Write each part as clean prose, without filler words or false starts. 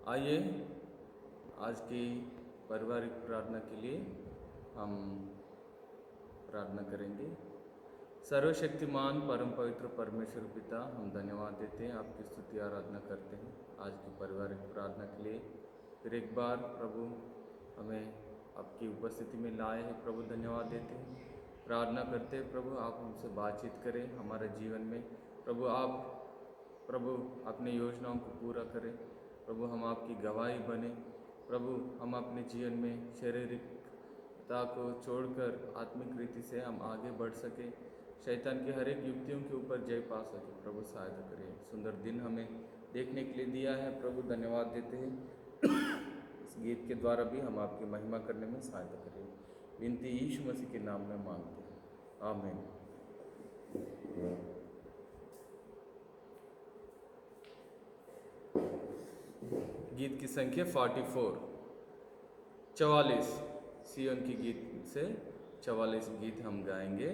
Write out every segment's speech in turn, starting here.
आइए आज की पारिवारिक प्रार्थना के लिए हम प्रार्थना करेंगे। सर्वशक्तिमान परम पवित्र परमेश्वर पिता, हम धन्यवाद देते हैं, आपकी स्तुति आराधना करते हैं आज की पारिवारिक प्रार्थना के लिए। फिर एक बार प्रभु हमें आपकी उपस्थिति में लाए हैं। प्रभु धन्यवाद देते हैं, प्रार्थना करते हैं प्रभु आप हमसे बातचीत करें हमारे जीवन में। प्रभु अपनी योजनाओं को पूरा करें। प्रभु हम आपकी गवाही बने। प्रभु हम अपने जीवन में शारीरिकता को छोड़कर आत्मिक रीति से हम आगे बढ़ सके, शैतान की हर एक युक्तियों के ऊपर जय पा सके। प्रभु सहायता करें। सुंदर दिन हमें देखने के लिए दिया है प्रभु, धन्यवाद देते हैं। इस गीत के द्वारा भी हम आपकी महिमा करने में सहायता करें। विनती यीशु मसीह के नाम में मांगते हैं, आमीन। गीत की संख्या 44 सियोन की गीत से 44 गीत हम गाएंगे।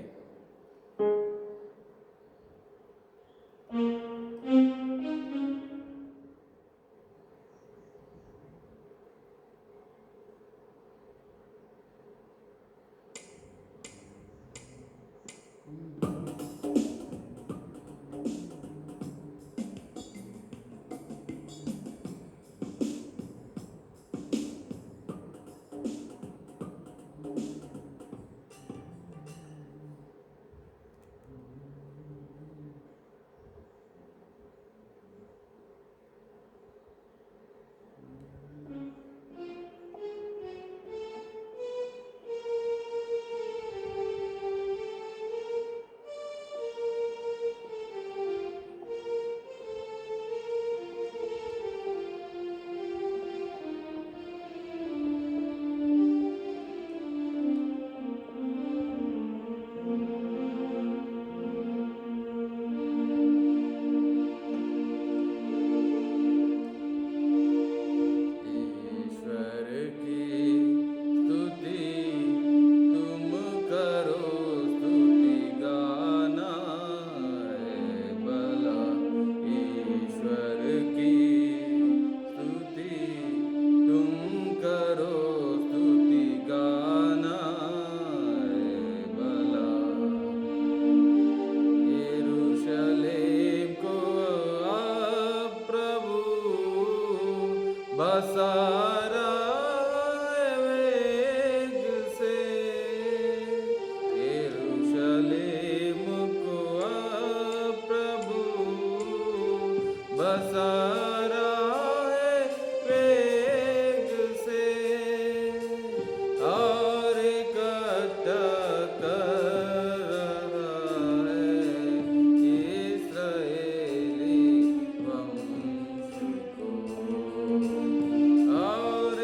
और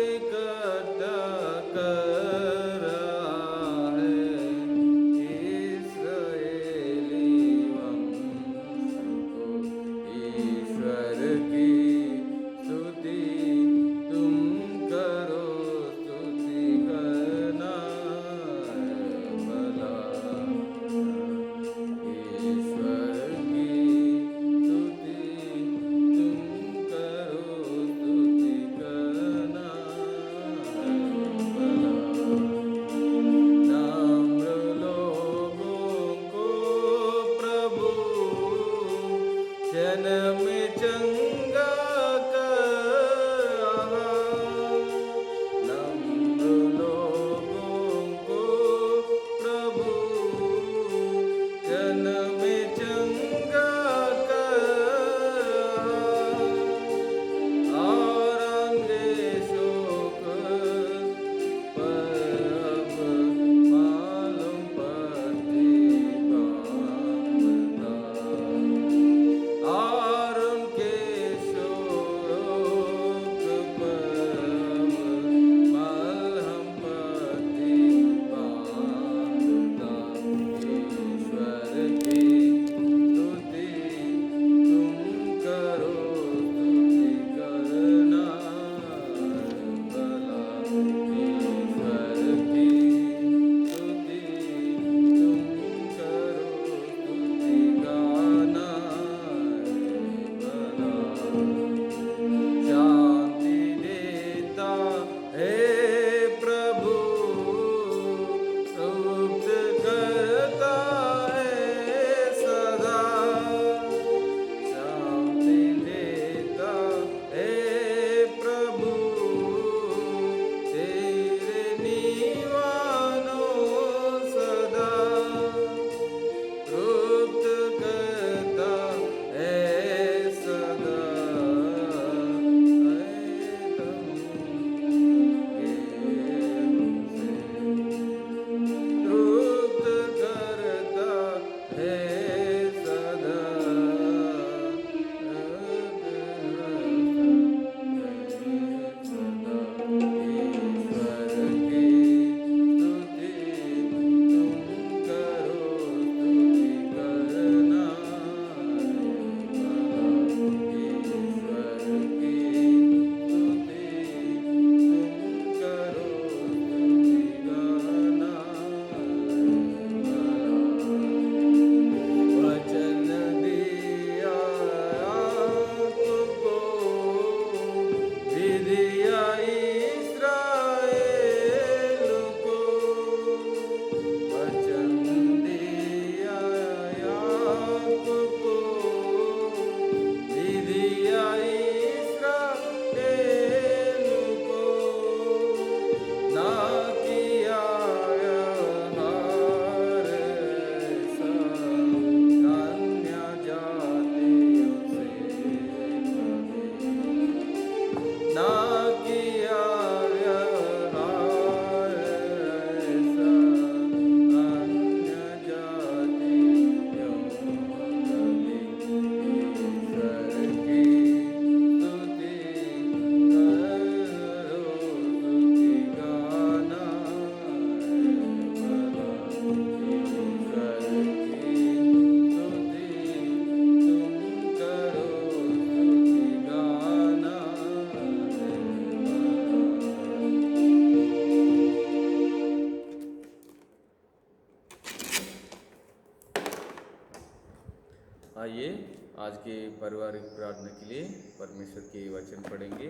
आज के पारिवारिक प्रार्थना के लिए परमेश्वर के वचन पढ़ेंगे।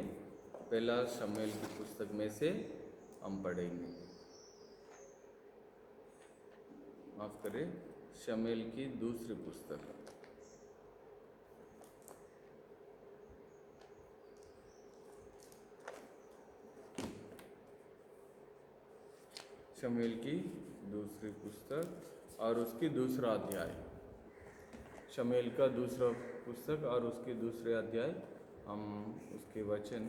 पहला शमूएल की पुस्तक में से हम पढ़ेंगे, माफ करें, शमूएल की दूसरी पुस्तक, शमूएल की दूसरी पुस्तक और उसकी दूसरा अध्याय। शमूएल का दूसरा पुस्तक और उसके दूसरे अध्याय, हम उसके वचन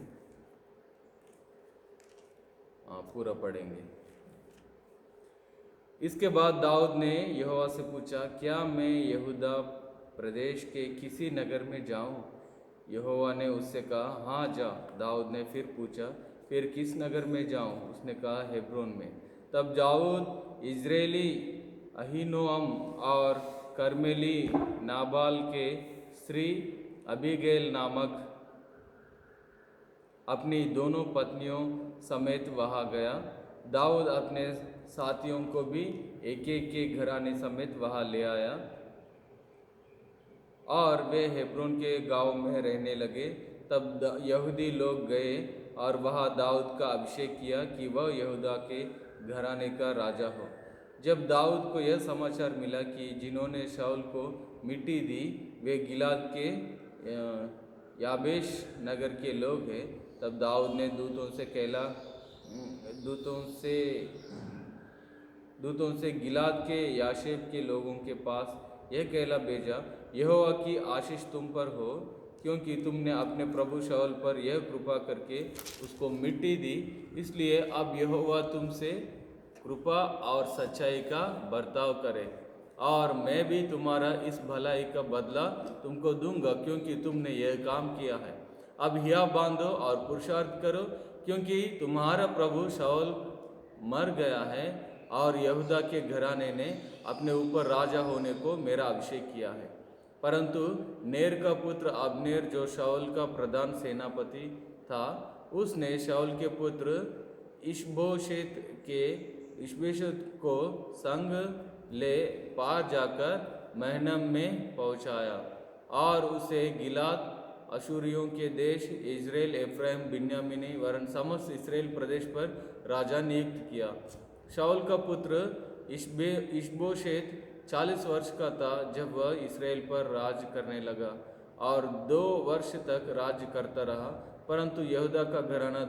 पूरा पढ़ेंगे। इसके बाद दाऊद ने यहोवा से पूछा, क्या मैं यहूदा प्रदेश के किसी नगर में जाऊं? यहोवा ने उससे कहा, हाँ जा। दाऊद ने फिर पूछा, फिर किस नगर में जाऊं? उसने कहा, हेब्रोन में। तब दाऊद इज़राइली अहीनोअम और कर्मेली नाबाल के स्त्री अबीगैल नामक अपनी दोनों पत्नियों समेत वहाँ गया। दाऊद अपने साथियों को भी एक एक के घराने समेत वहाँ ले आया और वे हेब्रोन के गांव में रहने लगे। तब यहूदी लोग गए और वहाँ दाऊद का अभिषेक किया कि वह यहूदा के घराने का राजा हो। जब दाऊद को यह समाचार मिला कि जिन्होंने शाऊल को मिट्टी दी वे गिलाद के याबेश नगर के लोग हैं, तब दाऊद ने दूतों से गिलाद के याशेब के लोगों के पास यह कहला भेजा, यहोवा की आशीष तुम पर हो, क्योंकि तुमने अपने प्रभु शाऊल पर यह कृपा करके उसको मिट्टी दी। इसलिए अब यहोवा तुमसे कृपा और सच्चाई का बर्ताव करे और मैं भी तुम्हारा इस भलाई का बदला तुमको दूंगा, क्योंकि तुमने यह काम किया है। अब हिया बांधो और पुरुषार्थ करो, क्योंकि तुम्हारा प्रभु शाऊल मर गया है और यहूदा के घराने ने अपने ऊपर राजा होने को मेरा अभिषेक किया है। परंतु नेर का पुत्र अब्नेर, जो शाऊल का प्रधान सेनापति था, उसने शाऊल के पुत्र इशबोशेत को संग ले पार जाकर महनम में पहुंचाया और उसे गिलाद अशूरियों के देश इज़राइल, एफ्राइम, बिन्यामीनी वरन समस्त इस्राएल प्रदेश पर राजा नियुक्त किया। शाऊल का पुत्र इशबोशेत 40 वर्ष का था जब वह इस्राएल पर राज करने लगा और 2 वर्ष तक राज्य करता रहा। परंतु यहूदा का घराना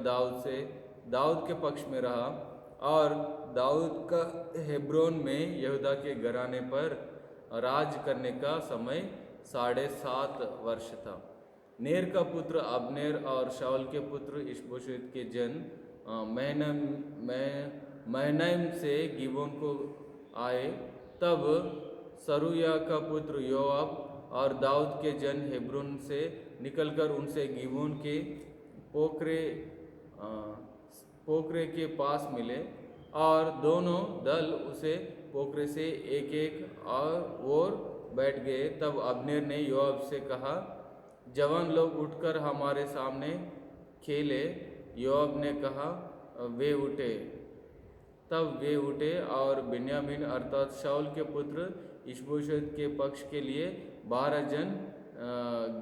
दाऊद के पक्ष में रहा और दाऊद का हेब्रोन में यहूदा के घराने पर राज करने का समय 7.5 वर्ष था। नेर का पुत्र अब्नेर और शाऊल के पुत्र इशबोशेत के जन्म महनैम से गिबोन को आए। तब सरूया का पुत्र योआब और दाऊद के जन हेब्रोन से निकलकर उनसे गिबोन के पोकरे के पास मिले और दोनों दल उसे पोकरे से एक एक और बैठ गए। तब अब्नेर ने योआब से कहा, जवान लोग उठकर हमारे सामने खेले। योआब ने कहा, वे उठे। तब वे उठे और बिन्यामीन अर्थात शाऊल के पुत्र इशबोशेत के पक्ष के लिए 12 जन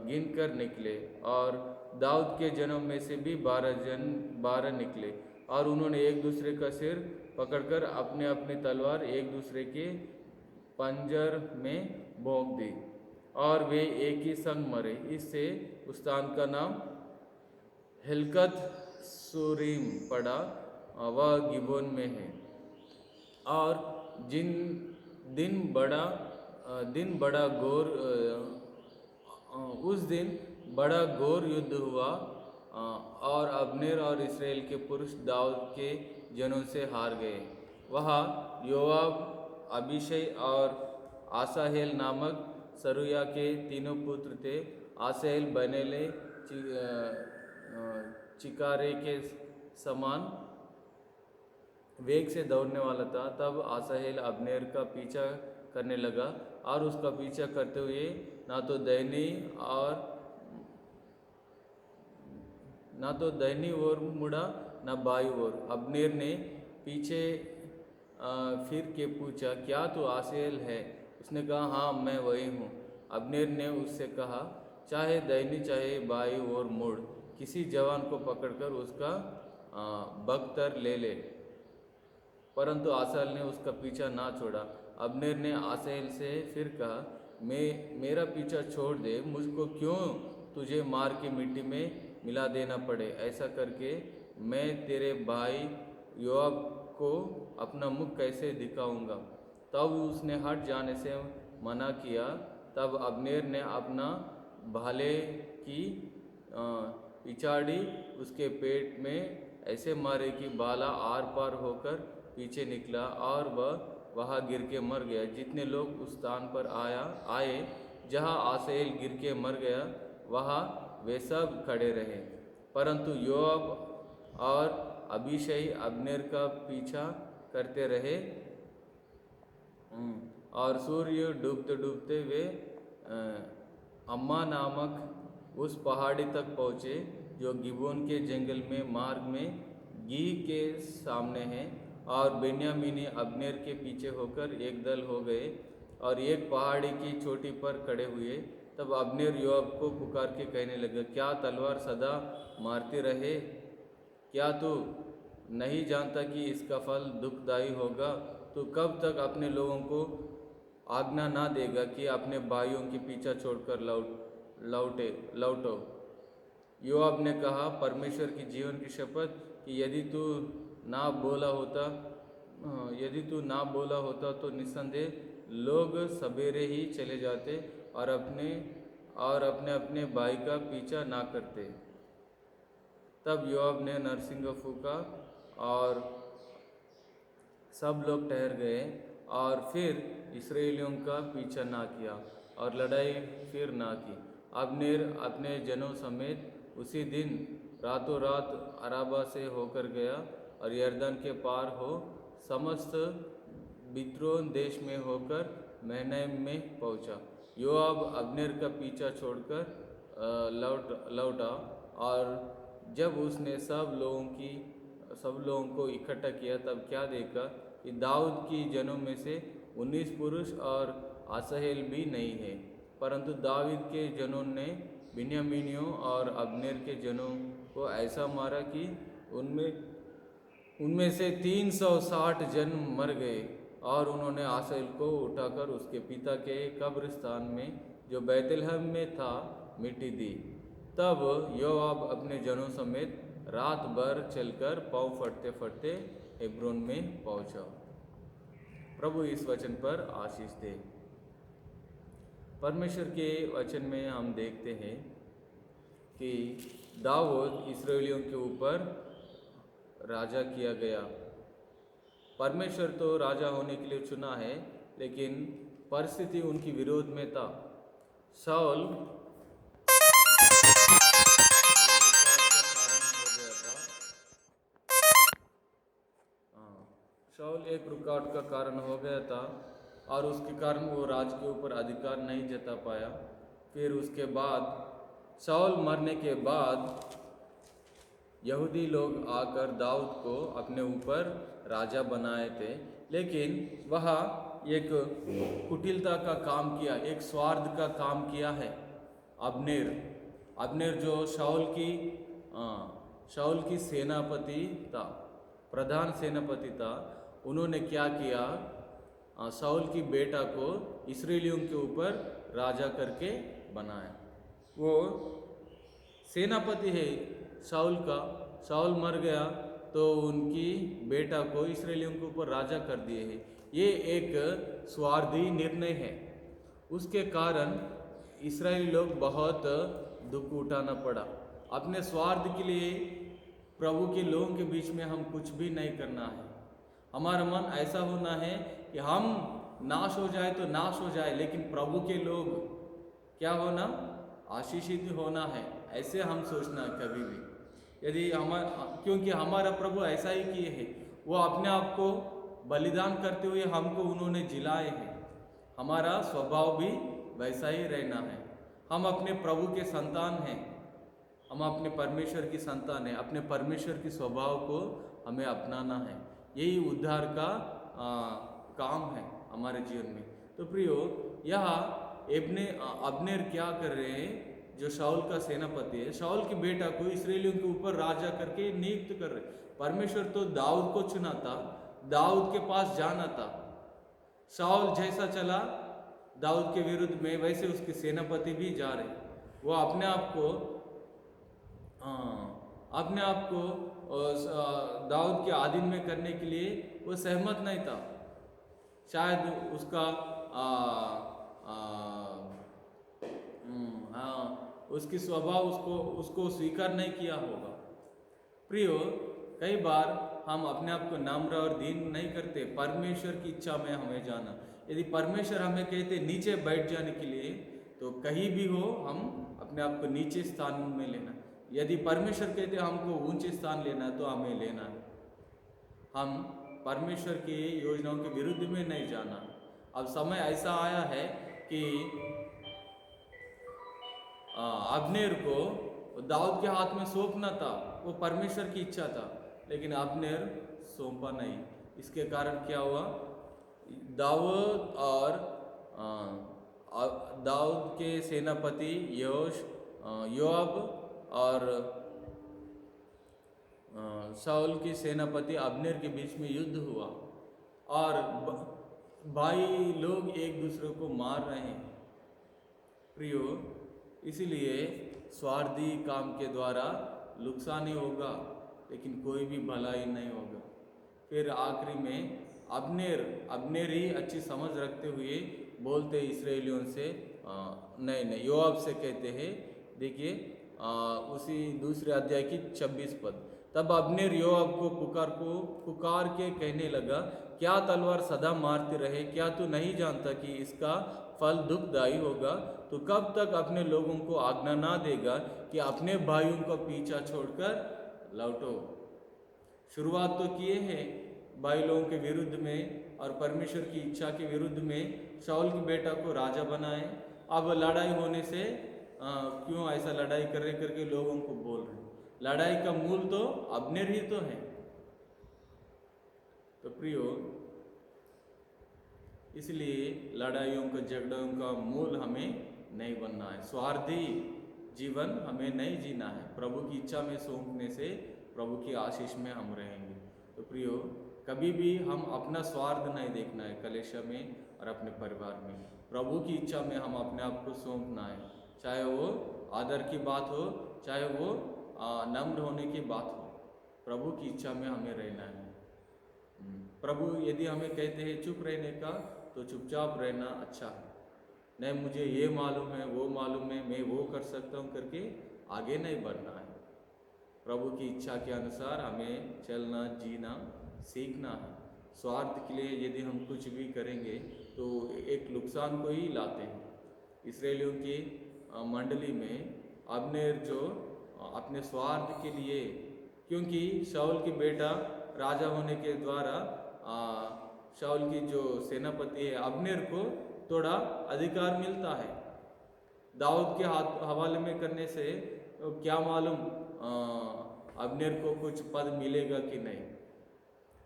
गिनकर निकले और दाऊद के जनों में से भी 12 निकले और उन्होंने एक दूसरे का सिर पकड़कर अपने अपने तलवार एक दूसरे के पंजर में भोंक दी और वे एक ही संग मरे। इससे उस स्थान का नाम हिलकत सूरीम पड़ा, वह गिबोन में है। और उस दिन बड़ा घोर युद्ध हुआ और अब्नेर और इस्राएल के पुरुष दाऊद के जनों से हार गए। वहाँ योआब, अबीशै और आसाहेल नामक सरूया के तीनों पुत्र थे। आसाहेल बनेले चिकारे के समान वेग से दौड़ने वाला था। तब आसाहेल अब्नेर का पीछा करने लगा और उसका पीछा करते हुए ना तो दाहिनी ओर मुड़ा ना बाईं ओर। अब्नेर ने पीछे फिर के पूछा, क्या तू आसाहेल है? उसने कहा, हाँ मैं वही हूँ। अब्नेर ने उससे कहा, चाहे दाहिनी चाहे बाई ओर मुड़, किसी जवान को पकड़कर उसका बख्तर ले ले। परंतु आसाहेल ने उसका पीछा ना छोड़ा। अब्नेर ने आसाहेल से फिर कहा, मेरा पीछा छोड़ दे, मुझको क्यों तुझे मार के मिट्टी में मिला देना पड़े। ऐसा करके मैं तेरे भाई योआब को अपना मुख कैसे दिखाऊंगा। तब उसने हट जाने से मना किया। तब अब्नेर ने अपना भाले की पिछाड़ी उसके पेट में ऐसे मारे कि भाला आर पार होकर पीछे निकला और वह वहाँ गिर के मर गया। जितने लोग उस स्थान पर आए जहाँ आसाहेल गिर के मर गया, वहाँ वे सब खड़े रहे। परंतु योआब और अबीशै अब्नेर का पीछा करते रहे और सूर्य डूबते डूबते वे अम्मा नामक उस पहाड़ी तक पहुँचे जो गिबोन के जंगल में मार्ग में गी के सामने है। और बेन्यामीनी अब्नेर के पीछे होकर एक दल हो गए और एक पहाड़ी की चोटी पर खड़े हुए। तब अब्नेर योआब को पुकार के कहने लगा, क्या तलवार सदा मारते रहे? क्या तू नहीं जानता कि इसका फल दुखदायी होगा? तू कब तक अपने लोगों को आज्ञा ना देगा कि अपने भाइयों के पीछा छोड़कर लौटो। योआब ने कहा, परमेश्वर की जीवन की शपथ कि यदि तू ना बोला होता तो निस्संदेह लोग सवेरे ही चले जाते और अपने अपने भाई का पीछा ना करते। तब योआब ने नरसिंगा फूंका और सब लोग ठहर गए और फिर इस्राएलियों का पीछा ना किया और लड़ाई फिर ना की। अब्नेर अपने जनों समेत उसी दिन रातों रात अराबा से होकर गया और यरदन के पार हो समस्त बित्रोन देश में होकर महनैम में पहुंचा। योआब अब्नेर का पीछा छोड़कर लौटा और जब उसने सब लोगों को इकट्ठा किया, तब क्या देखा कि दाऊद की जनों में से 19 पुरुष और आसाहेल भी नहीं है। परंतु दाऊद के जनों ने बिन्यामीनियों और अब्नेर के जनों को ऐसा मारा कि उनमें से 360 जन मर गए। और उन्होंने आसाहेल को उठाकर उसके पिता के कब्रिस्तान में जो बैतलहम में था मिट्टी दी। तब योआब अपने जनों समेत रात भर चलकर पाँव फटते फटते हेब्रोन में पहुंचा। प्रभु इस वचन पर आशीष दे। परमेश्वर के वचन में हम देखते हैं कि दाऊद इस्राएलियों के ऊपर राजा किया गया। परमेश्वर तो राजा होने के लिए चुना है, लेकिन परिस्थिति उनकी विरोध में था। शाऊल एक रुकावट का कारण हो गया था और उसके कारण वो राज के ऊपर अधिकार नहीं जता पाया। फिर उसके बाद शाऊल मरने के बाद यहूदी लोग आकर दाऊद को अपने ऊपर राजा बनाए थे, लेकिन वह एक कुटिलता का काम किया, एक स्वार्थ का काम किया है। अब्नेर जो शाऊल की सेनापति था, प्रधान सेनापति था, उन्होंने क्या किया, शाऊल की बेटा को इस्राएलियों के ऊपर राजा करके बनाया। वो सेनापति है शाऊल का, शाऊल मर गया तो उनकी बेटा को इस्राएलियों के ऊपर राजा कर दिए हैं। ये एक स्वार्थी निर्णय है। उसके कारण इस्राएली लोग बहुत दुख उठाना पड़ा। अपने स्वार्थ के लिए प्रभु के लोगों के बीच में हम कुछ भी नहीं करना है। हमारा मन ऐसा होना है कि हम नाश हो जाए तो नाश हो जाए, लेकिन प्रभु के लोग क्या होना, आशीषित होना है, ऐसे हम सोचना कभी भी। यदि क्योंकि हमारा प्रभु ऐसा ही किए हैं, वो अपने आप को बलिदान करते हुए हमको उन्होंने जिलाए हैं। हमारा स्वभाव भी वैसा ही रहना है। हम अपने प्रभु के संतान हैं, हम अपने परमेश्वर की संतान हैं। अपने परमेश्वर के स्वभाव को हमें अपनाना है। यही उद्धार का काम है हमारे जीवन में। तो प्रियो, यह अब्नेर क्या कर रहे हैं, जो शाऊल का सेनापति है, शाऊल के बेटा को इस्राएलियों के ऊपर राजा करके नियुक्त कर रहे। परमेश्वर तो दाऊद को चुना था, दाऊद के पास जाना था। शाऊल जैसा चला दाऊद के विरुद्ध में, वैसे उसके सेनापति भी जा रहे। वो अपने आप को दाऊद के अधीन में करने के लिए वो सहमत नहीं था। शायद उसका उसकी स्वभाव उसको स्वीकार नहीं किया होगा। प्रियो, कई बार हम अपने आप को नम्र और दीन नहीं करते। परमेश्वर की इच्छा में हमें जाना, यदि परमेश्वर हमें कहते नीचे बैठ जाने के लिए, तो कहीं भी हो हम अपने आप को नीचे स्थान में लेना। यदि परमेश्वर कहते हमको ऊंचे स्थान लेना, तो हमें लेना है। हम परमेश्वर की योजनाओं के विरुद्ध में नहीं जाना। अब समय ऐसा आया है कि अब्नेर को दाऊद के हाथ में सौंपना था, वो परमेश्वर की इच्छा था, लेकिन अब्नेर सौंपा नहीं। इसके कारण क्या हुआ, दाऊद और दाऊद के सेनापति योआब और शाऊल के सेनापति अब्नेर के बीच में युद्ध हुआ और भाई लोग एक दूसरे को मार रहे हैं। प्रियो, इसलिए स्वार्थी काम के द्वारा नुकसान ही होगा, लेकिन कोई भी भलाई नहीं होगा। फिर आखिरी में अब्नेर ही अच्छी समझ रखते हुए बोलते इस्राएलियों से, नहीं योआब से कहते हैं, देखिए उसी दूसरे अध्याय की 26 पद। तब अब्नेर योआब को पुकार के कहने लगा, क्या तलवार सदा मारते रहे? क्या तू नहीं जानता कि इसका फल दुखदायी होगा? तो कब तक अपने लोगों को आज्ञा ना देगा कि अपने भाइयों का पीछा छोड़कर लौटो? शुरुआत तो किए हैं भाई लोगों के विरुद्ध में और परमेश्वर की इच्छा के विरुद्ध में शाऊल के बेटा को राजा बनाए। अब लड़ाई होने से क्यों ऐसा लड़ाई करके लोगों को बोल रहे? लड़ाई का मूल तो अब्नेर ही तो है। तो प्रियो, इसलिए लड़ाइयों का झगड़ों का मूल हमें नहीं बनना है। स्वार्थी जीवन हमें नहीं जीना है। प्रभु की इच्छा में सौंपने से प्रभु की आशीष में हम रहेंगे। तो प्रियो, कभी भी हम अपना स्वार्थ नहीं देखना है कलीसिया में और अपने परिवार में। प्रभु की इच्छा में हम अपने आप को सौंपना है, चाहे वो आदर की बात हो, चाहे वो नम्र होने की बात हो। प्रभु की इच्छा में हमें रहना है। प्रभु यदि हमें कहते हैं चुप रहने का, तो चुपचाप रहना अच्छा है। नहीं मुझे ये मालूम है, वो मालूम है, मैं वो कर सकता हूँ करके आगे नहीं बढ़ना है। प्रभु की इच्छा के अनुसार हमें चलना, जीना सीखना है। स्वार्थ के लिए यदि हम कुछ भी करेंगे तो एक नुकसान को ही लाते हैं। इस्राएलियों की मंडली में अब्नेर जो अपने स्वार्थ के लिए, क्योंकि शाऊल के बेटा राजा होने के द्वारा शाऊल की जो सेनापति है अब्नेर को थोड़ा अधिकार मिलता है। दाऊद के हवाले में करने से तो क्या मालूम अब्नेर को कुछ पद मिलेगा कि नहीं।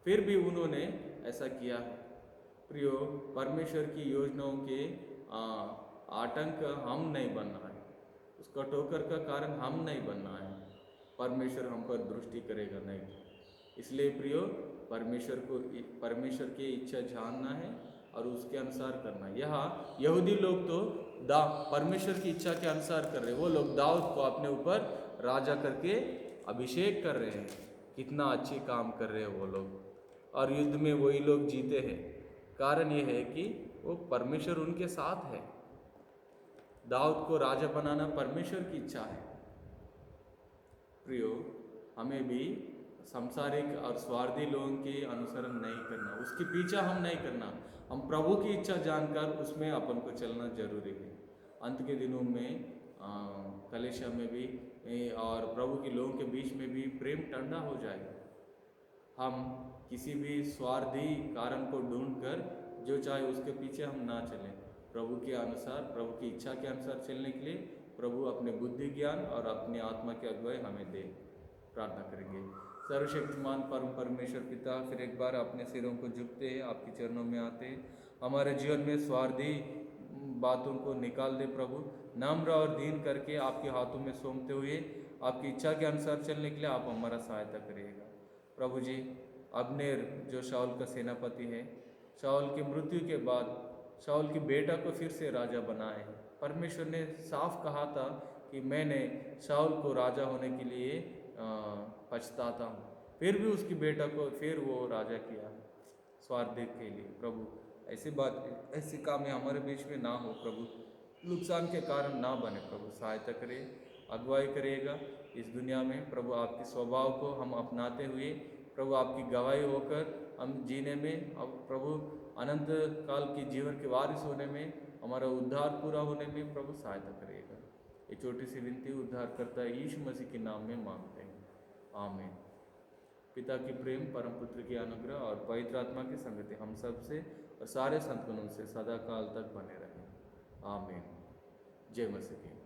फिर भी उन्होंने ऐसा किया है। प्रियो, परमेश्वर की योजनाओं के आतंक हम नहीं बनना है, उसका ठोकर का कारण हम नहीं बनना है। परमेश्वर हम पर दृष्टि करेगा नहीं। इसलिए प्रियो, परमेश्वर की इच्छा जानना है और उसके अनुसार करना है। यहाँ यहूदी लोग तो परमेश्वर की इच्छा के अनुसार कर रहे हैं। वो लोग दाऊद को अपने ऊपर राजा करके अभिषेक कर रहे हैं। कितना अच्छे काम कर रहे हैं वो लोग, और युद्ध में वही लोग जीते हैं। कारण ये है कि वो परमेश्वर उनके साथ है। दाऊद को राजा बनाना परमेश्वर की इच्छा है। प्रियो, हमें भी सांसारिक और स्वार्थी लोगों के अनुसरण नहीं करना, उसके पीछा हम नहीं करना। हम प्रभु की इच्छा जानकर उसमें अपन को चलना जरूरी है। अंत के दिनों में कलीसिया में भी और प्रभु के लोगों के बीच में भी प्रेम ठंडा हो जाएगा। हम किसी भी स्वार्थी कारण को ढूंढकर जो चाहे उसके पीछे हम ना चलें। प्रभु के अनुसार, प्रभु की इच्छा के अनुसार चलने के लिए प्रभु अपने बुद्धि ज्ञान और अपनी आत्मा की अगुवाई हमें दे। प्रार्थना करेंगे। सर्वशक्तिमान परम परमेश्वर पिता, फिर एक बार अपने सिरों को झुकते हैं, आपके चरणों में आते हैं। हमारे जीवन में स्वार्थी बातों को निकाल दे प्रभु। नम्र और दीन करके आपके हाथों में सौंपते हुए आपकी इच्छा के अनुसार चलने के लिए आप हमारा सहायता करिएगा प्रभु जी। अब्नेर जो शाऊल का सेनापति है, शाऊल की मृत्यु के बाद शाऊल के बेटा को फिर से राजा बनाए है। परमेश्वर ने साफ कहा था कि मैंने शाऊल को राजा होने के लिए पछताता हूँ, फिर भी उसकी बेटा को फिर वो राजा किया स्वार्थ के लिए। प्रभु ऐसी बात ऐसी काम हमारे बीच में ना हो प्रभु, नुकसान के कारण ना बने प्रभु। सहायता करिए, अगुवाई करिएगा इस दुनिया में प्रभु। आपके स्वभाव को हम अपनाते हुए प्रभु आपकी गवाही होकर हम जीने में, अब प्रभु अनंत काल के जीवन के वारिस होने में, हमारा उद्धार पूरा होने में प्रभु सहायता करिएगा। ये छोटी सी विनती उद्धार करता है यीशु मसीह के नाम में मांगते हैं, आमीन। पिता की प्रेम, परम पुत्र की अनुग्रह और पवित्र आत्मा की संगति हम सब से और सारे संतगणों से सदा काल तक बने रहे, आमीन। जय मसीह की।